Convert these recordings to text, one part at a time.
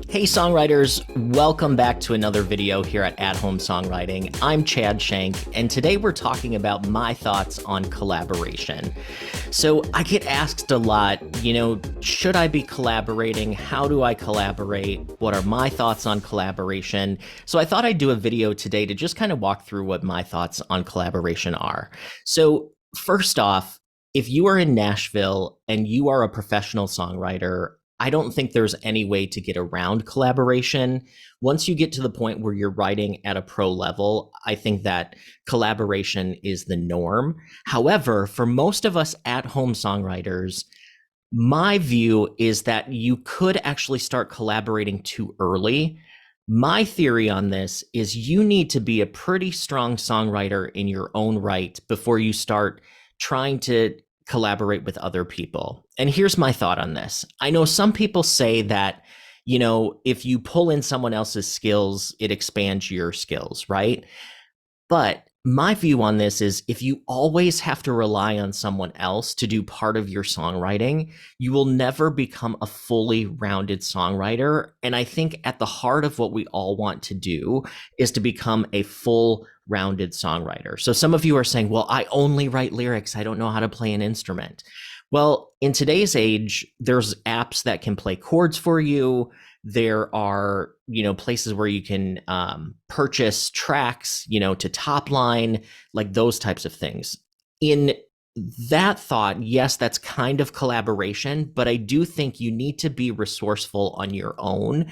Hey songwriters, welcome back to another video here at Home Songwriting. I'm Chad Shank, and today we're talking about my thoughts on collaboration. So I get asked a lot, should I be collaborating? How do I collaborate? What are my thoughts on collaboration? So I thought I'd do a video today to just kind of walk through what my thoughts on collaboration are. So first off, if you are in Nashville and you are a professional songwriter, I don't think there's any way to get around collaboration. Once you get to the point where you're writing at a pro level, I think that collaboration is the norm. However, for most of us at-home songwriters, my view is that you could actually start collaborating too early. My theory on this is you need to be a pretty strong songwriter in your own right before you start trying to collaborate with other people. And here's my thought on this. I know some people say that, if you pull in someone else's skills, it expands your skills, right? But my view on this is if you always have to rely on someone else to do part of your songwriting, you will never become a fully rounded songwriter. And I think at the heart of what we all want to do is to become a full rounded songwriter. So some of you are saying, well, I only write lyrics. I don't know how to play an instrument. Well, in today's age, there's apps that can play chords for you. There are, places where you can purchase tracks, to top line, like those types of things. In that thought, yes, that's kind of collaboration, but I do think you need to be resourceful on your own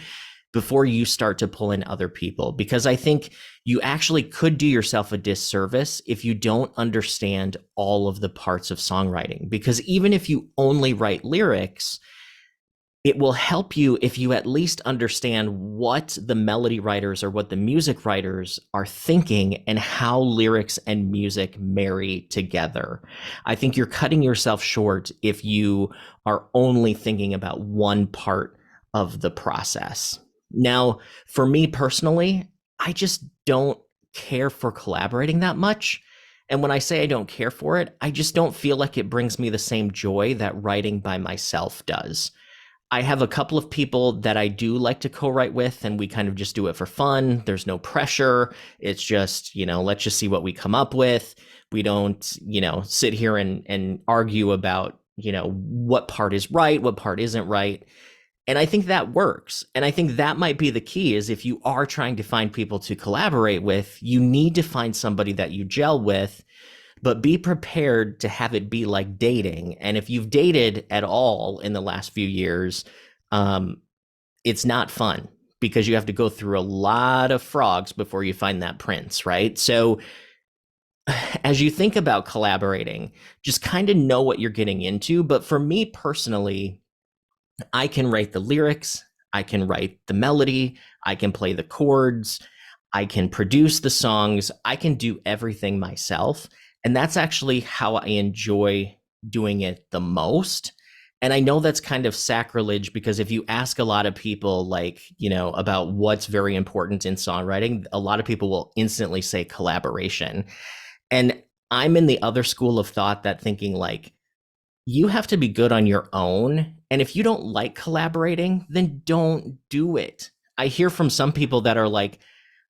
before you start to pull in other people, because I think you actually could do yourself a disservice if you don't understand all of the parts of songwriting. Because even if you only write lyrics, it will help you if you at least understand what the melody writers or what the music writers are thinking and how lyrics and music marry together. I think you're cutting yourself short if you are only thinking about one part of the process. Now, for me personally, I just don't care for collaborating that much. And when I say I don't care for it, I just don't feel like it brings me the same joy that writing by myself does. I have a couple of people that I do like to co-write with, and we kind of just do it for fun. There's no pressure. It's just, let's just see what we come up with. We don't, sit here and argue about, what part is right, what part isn't right. And I think that works. And I think that might be the key is if you are trying to find people to collaborate with, you need to find somebody that you gel with, but be prepared to have it be like dating. And if you've dated at all in the last few years, it's not fun because you have to go through a lot of frogs before you find that prince, right? So as you think about collaborating, just kind of know what you're getting into. But for me personally, I can write the lyrics, I can write the melody, I can play the chords, I can produce the songs, I can do everything myself. And that's actually how I enjoy doing it the most. And I know that's kind of sacrilege because if you ask a lot of people, about what's very important in songwriting, a lot of people will instantly say collaboration. And I'm in the other school of thought that thinking you have to be good on your own. And if you don't like collaborating, then don't do it. I hear from some people that are like,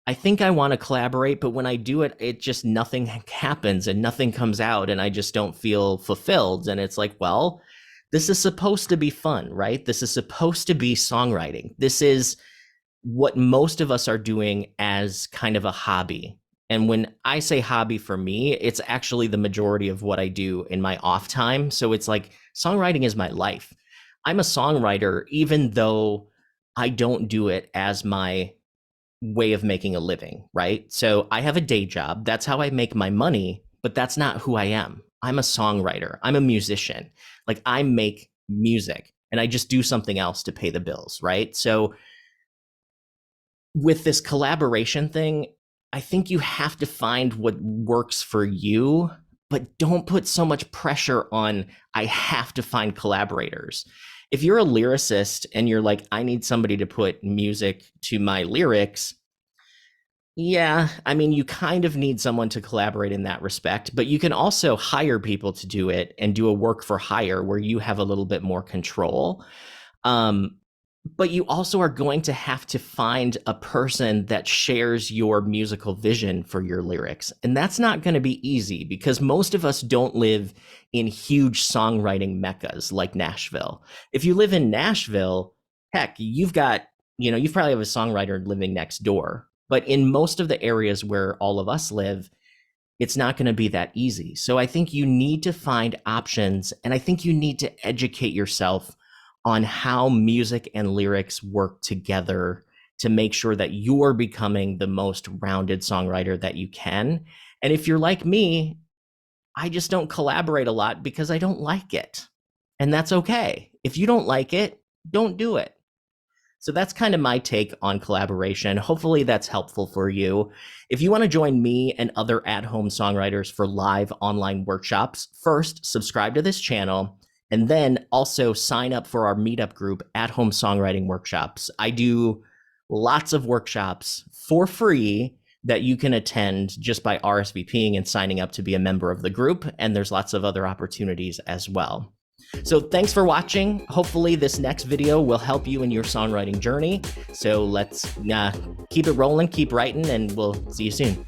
I think I want to collaborate, but when I do it, it just nothing happens and nothing comes out and I just don't feel fulfilled. And it's like, well, this is supposed to be fun, right? This is supposed to be songwriting. This is what most of us are doing as kind of a hobby. And when I say hobby for me, it's actually the majority of what I do in my off time. So it's like songwriting is my life. I'm a songwriter, even though I don't do it as my way of making a living, right? So I have a day job. That's how I make my money, but that's not who I am. I'm a songwriter. I'm a musician. I make music and I just do something else to pay the bills, right? So with this collaboration thing, I think you have to find what works for you, but don't put so much pressure on, I have to find collaborators. If you're a lyricist and you're like, I need somebody to put music to my lyrics, yeah, I mean, you kind of need someone to collaborate in that respect, but you can also hire people to do it and do a work for hire where you have a little bit more control. But you also are going to have to find a person that shares your musical vision for your lyrics. And that's not going to be easy because most of us don't live in huge songwriting meccas like Nashville. If you live in Nashville, heck, you've got, you probably have a songwriter living next door. But in most of the areas where all of us live, it's not going to be that easy. So I think you need to find options, and I think you need to educate yourself on how music and lyrics work together to make sure that you're becoming the most rounded songwriter that you can. And if you're like me, I just don't collaborate a lot because I don't like it. And that's okay. If you don't like it, don't do it. So that's kind of my take on collaboration. Hopefully that's helpful for you. If you want to join me and other at-home songwriters for live online workshops, first subscribe to this channel and then also sign up for our meetup group, At Home Songwriting Workshops. I do lots of workshops for free that you can attend just by RSVPing and signing up to be a member of the group. And there's lots of other opportunities as well. So thanks for watching. Hopefully this next video will help you in your songwriting journey. So let's keep it rolling, keep writing, and we'll see you soon.